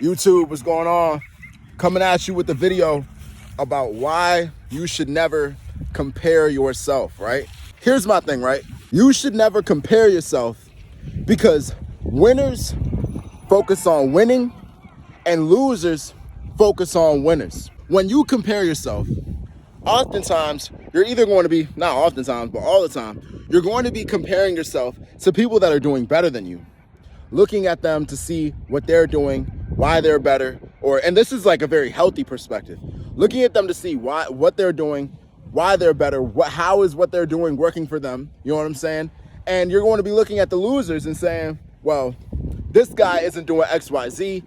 YouTube, what's going on? Coming at you with the video about why you should never compare yourself, right? Here's my thing, right? You should never compare yourself because winners focus on winning and losers focus on winners. When you compare yourself, oftentimes you're either going to be, not oftentimes, but all the time, you're going to be comparing yourself to people that are doing better than you, looking at them to see what they're doing, why they're better, and this is like a very healthy perspective, looking at them to see what they're doing, why they're better, how is what they're doing working for them, you know what I'm saying? And you're going to be looking at the losers and saying, well, this guy isn't doing X, Y, Z,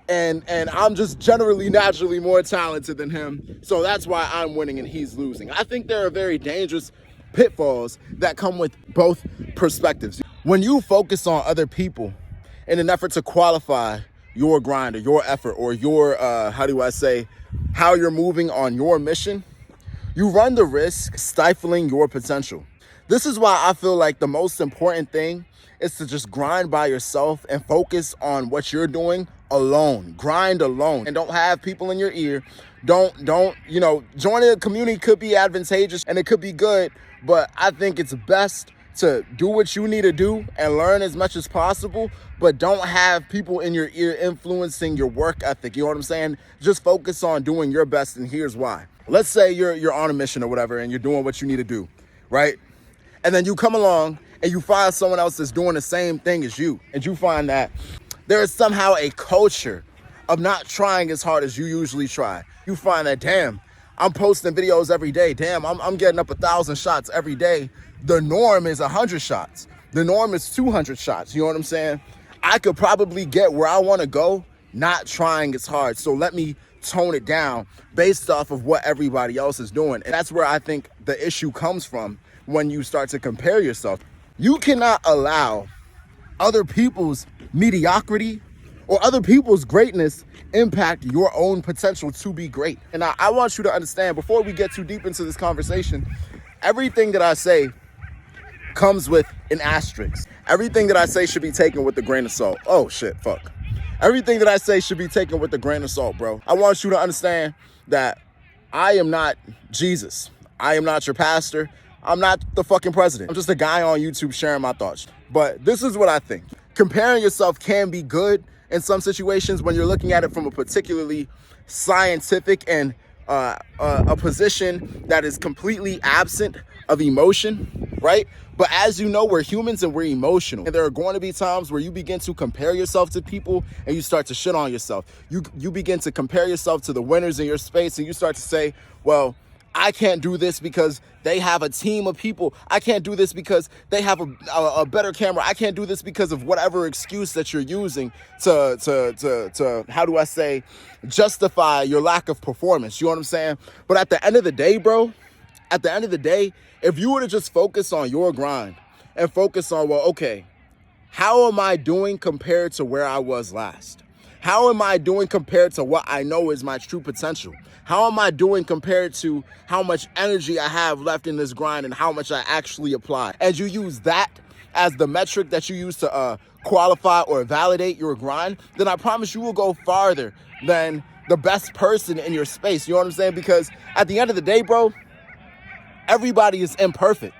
and I'm just generally, naturally more talented than him, so that's why I'm winning and he's losing. I think there are very dangerous pitfalls that come with both perspectives. When you focus on other people in an effort to qualify your grind or your effort or your, how you're moving on your mission, you run the risk stifling your potential. This is why I feel like the most important thing is to just grind by yourself and focus on what you're doing alone. Grind alone and don't have people in your ear. Don't, joining a community could be advantageous and it could be good, but I think it's best to do what you need to do and learn as much as possible, but don't have people in your ear influencing your work ethic. You know what I'm saying? Just focus on doing your best, and here's why. Let's say you're on a mission or whatever and you're doing what you need to do, right? And then you come along and you find someone else that's doing the same thing as you, and you find that there is somehow a culture of not trying as hard as you usually try. You find that, damn, I'm posting videos every day. Damn, I'm getting up 1,000 shots every day. The norm is 100 shots. The norm is 200 shots. You know what I'm saying? I could probably get where I want to go not trying as hard. So let me tone it down based off of what everybody else is doing. And that's where I think the issue comes from when you start to compare yourself. You cannot allow other people's mediocrity or other people's greatness impact your own potential to be great. And I want you to understand, before we get too deep into this conversation, everything that I say comes with an asterisk. Everything that I say should be taken with a grain of salt. Oh shit, fuck. Everything that I say should be taken with a grain of salt, bro. I want you to understand that I am not Jesus. I am not your pastor. I'm not the fucking president. I'm just a guy on YouTube sharing my thoughts. But this is what I think. Comparing yourself can be good in some situations when you're looking at it from a particularly scientific and a position that is completely absent of emotion, right? But as you know, we're humans and we're emotional. And there are going to be times where you begin to compare yourself to people and you start to shit on yourself. You begin to compare yourself to the winners in your space and you start to say, well, I can't do this because they have a team of people. I can't do this because they have a better camera. I can't do this because of whatever excuse that you're using to how do I say, justify your lack of performance. You know what I'm saying? But at the end of the day, bro, at the end of the day, if you were to just focus on your grind and focus on, well, okay, how am I doing compared to where I was last? How am I doing compared to what I know is my true potential? How am I doing compared to how much energy I have left in this grind and how much I actually apply? As you use that as the metric that you use to qualify or validate your grind, then I promise you will go farther than the best person in your space. You know what I'm saying? Because at the end of the day, bro, everybody is imperfect.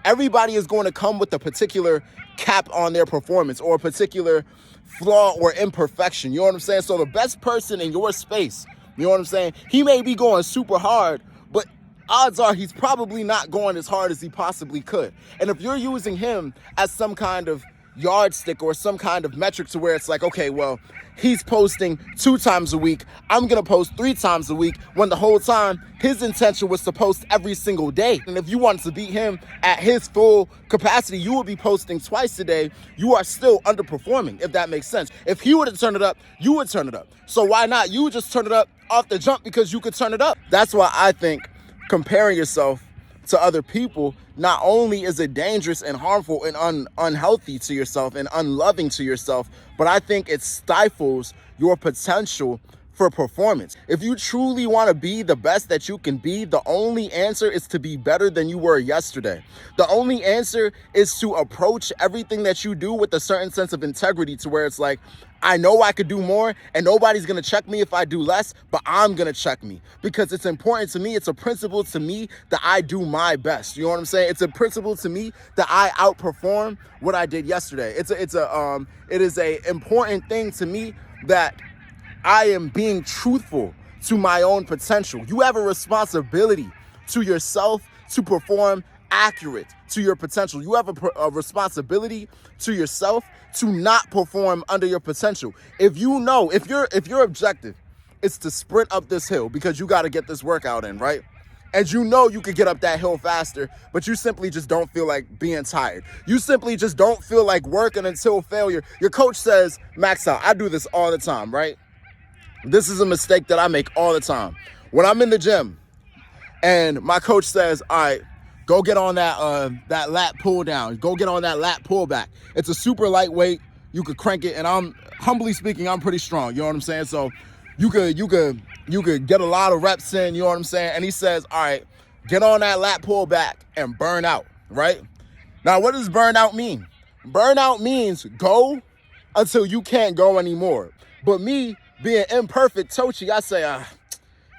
Everybody is going to come with a particular cap on their performance or a particular flaw or imperfection. You know what I'm saying? So the best person in your space, you know what I'm saying? He may be going super hard, but odds are he's probably not going as hard as he possibly could. And if you're using him as some kind of yardstick or some kind of metric to where it's like, okay, well, he's posting 2 times a week, I'm gonna post 3 times a week, when the whole time his intention was to post every single day. And if you wanted to beat him at his full capacity, you would be posting twice a day. You are still underperforming, if that makes sense. If he would have turned it up, you would turn it up. So why not? You would just turn it up off the jump because you could turn it up. That's why I think comparing yourself to other people, not only is it dangerous and harmful and unhealthy to yourself and unloving to yourself, but I think it stifles your potential for performance. If you truly want to be the best that you can be, the only answer is to be better than you were yesterday. The only answer is to approach everything that you do with a certain sense of integrity, to where it's like, I know I could do more and nobody's going to check me if I do less, but I'm going to check me because it's important to me. It's a principle to me that I do my best. You know what I'm saying? It's a principle to me that I outperform what I did yesterday. It is a important thing to me that I am being truthful to my own potential. You have a responsibility to yourself to perform accurate to your potential. You have a responsibility to yourself to not perform under your potential. If you know, if your objective is to sprint up this hill because you got to get this workout in, right? And you know you could get up that hill faster, but you simply just don't feel like being tired. You simply just don't feel like working until failure. Your coach says, max out. I do this all the time, right? This is a mistake that I make all the time. When I'm in the gym and my coach says, all right, go get on that lat pull down. Go get on that lat pull back. It's a super lightweight. You could crank it, and I'm humbly speaking, I'm pretty strong. You know what I'm saying? So you could get a lot of reps in. You know what I'm saying? And he says, all right, get on that lat pull back and burn out. Right? Now, what does burnout mean? Burnout means go until you can't go anymore. But me being imperfect, Tochi, I say,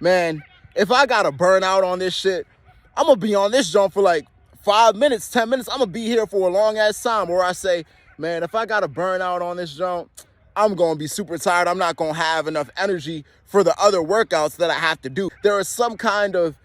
man, if I gotta burn out on this shit, I'm gonna be on this jump for like 5 minutes, 10 minutes. I'm gonna be here for a long ass time. Or I say, man, if I gotta burn out on this jump, I'm gonna be super tired. I'm not gonna have enough energy for the other workouts that I have to do. There is some kind of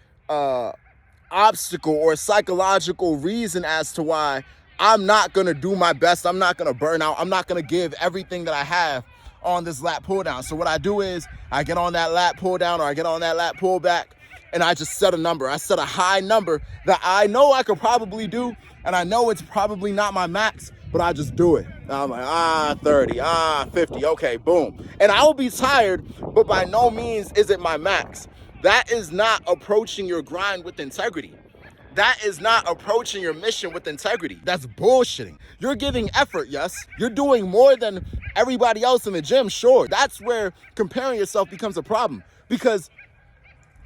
obstacle or psychological reason as to why I'm not gonna do my best. I'm not gonna burn out. I'm not gonna give everything that I have on this lat pull down. So what I do is I get on that lat pull down or I get on that lat pull back, and I just set a number. I set a high number that I know I could probably do, and I know it's probably not my max, but I just do it. And I'm like, 30, 50, okay, boom. And I will be tired, but by no means is it my max. That is not approaching your grind with integrity. That is not approaching your mission with integrity. That's bullshitting. You're giving effort, yes. You're doing more than everybody else in the gym, sure. That's where comparing yourself becomes a problem. Because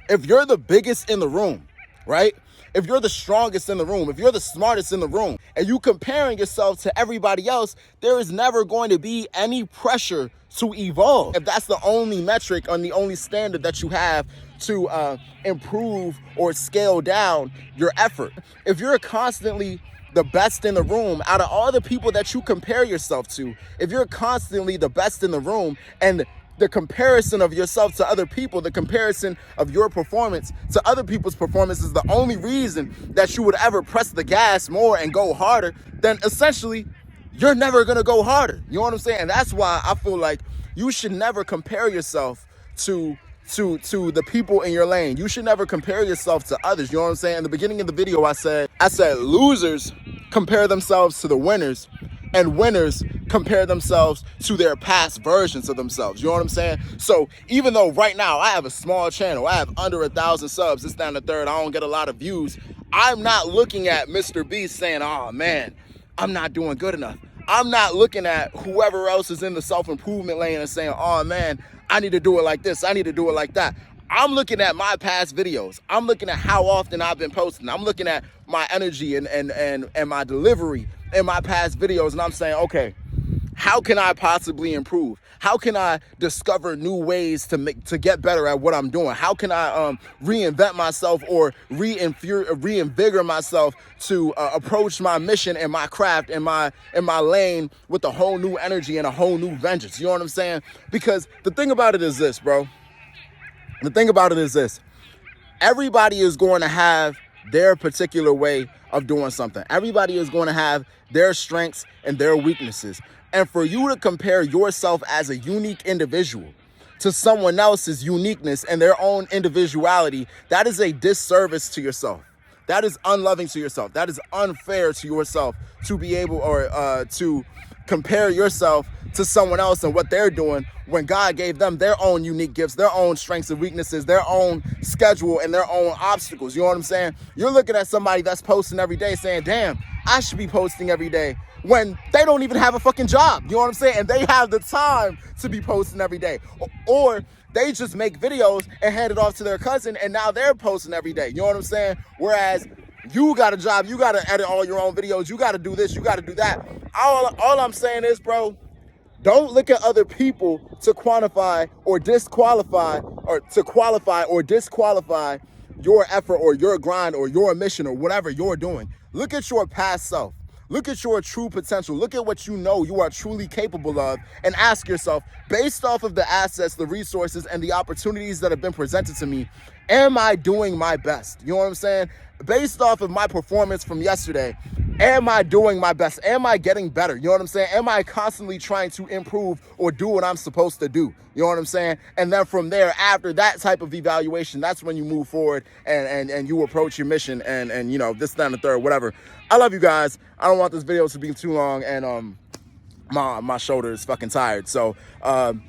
if you're the biggest in the room, right? If you're the strongest in the room, if you're the smartest in the room, and you comparing yourself to everybody else, there is never going to be any pressure to evolve. If that's the only metric and the only standard that you have to improve or scale down your effort. If you're constantly the best in the room, out of all the people that you compare yourself to, if you're constantly the best in the room, and the comparison of yourself to other people, the comparison of your performance to other people's performance is the only reason that you would ever press the gas more and go harder, then essentially you're never gonna go harder. You know what I'm saying? And that's why I feel like you should never compare yourself to the people in your lane. You should never compare yourself to others. You know what I'm saying? In the beginning of the video, I said losers compare themselves to the winners, and winners compare themselves to their past versions of themselves. You know what I'm saying? So even though right now I have a small channel, I have under 1,000 subs, it's down to third, I don't get a lot of views, I'm not looking at Mr. Beast saying, oh man, I'm not doing good enough. I'm not looking at whoever else is in the self-improvement lane and saying, oh man, I need to do it like this, I need to do it like that. I'm looking at my past videos. I'm looking at how often I've been posting. I'm looking at my energy and my delivery in my past videos, and I'm saying, okay, how can I possibly improve? How can I discover new ways to get better at what I'm doing? How can I reinvent myself or reinvigorate myself to approach my mission and my craft and my lane with a whole new energy and a whole new vengeance? You know what I'm saying? Because the thing about it is this, bro. The thing about it is this. Everybody is going to have their particular way of doing something. Everybody is going to have their strengths and their weaknesses. And for you to compare yourself as a unique individual to someone else's uniqueness and their own individuality, that is a disservice to yourself. That is unloving to yourself. That is unfair to yourself to be able to compare yourself to someone else and what they're doing when God gave them their own unique gifts, their own strengths and weaknesses, their own schedule and their own obstacles. You know what I'm saying? You're looking at somebody that's posting every day saying, damn, I should be posting every day. when they don't even have a fucking job. You know what I'm saying? And they have the time to be posting every day. Or they just make videos and hand it off to their cousin, and now they're posting every day. You know what I'm saying? Whereas you got a job, you got to edit all your own videos, you got to do this, you got to do that. All I'm saying is, bro, don't look at other people to quantify or disqualify, or to qualify or disqualify your effort or your grind or your mission or whatever you're doing. Look at your past self. Look at your true potential. Look at what you know you are truly capable of, and ask yourself, based off of the assets, the resources, and the opportunities that have been presented to me, am I doing my best? You know what I'm saying? Based off of my performance from yesterday, am I doing my best? Am I getting better? You know what I'm saying? Am I constantly trying to improve or do what I'm supposed to do? You know what I'm saying? And then from there, after that type of evaluation, that's when you move forward and you approach your mission and you know, this, that, and the third, whatever. I love you guys. I don't want this video to be too long, and my shoulder is fucking tired. So,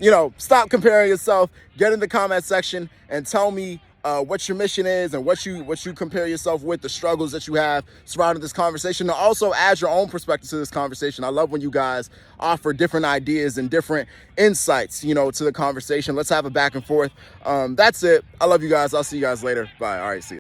you know, stop comparing yourself. Get in the comment section and tell me what your mission is and what you compare yourself with, the struggles that you have surrounding this conversation. And also add your own perspective to this conversation. I love when you guys offer different ideas and different insights, you know, to the conversation. Let's have a back and forth. That's it. I love you guys. I'll see you guys later. Bye. All right, see you.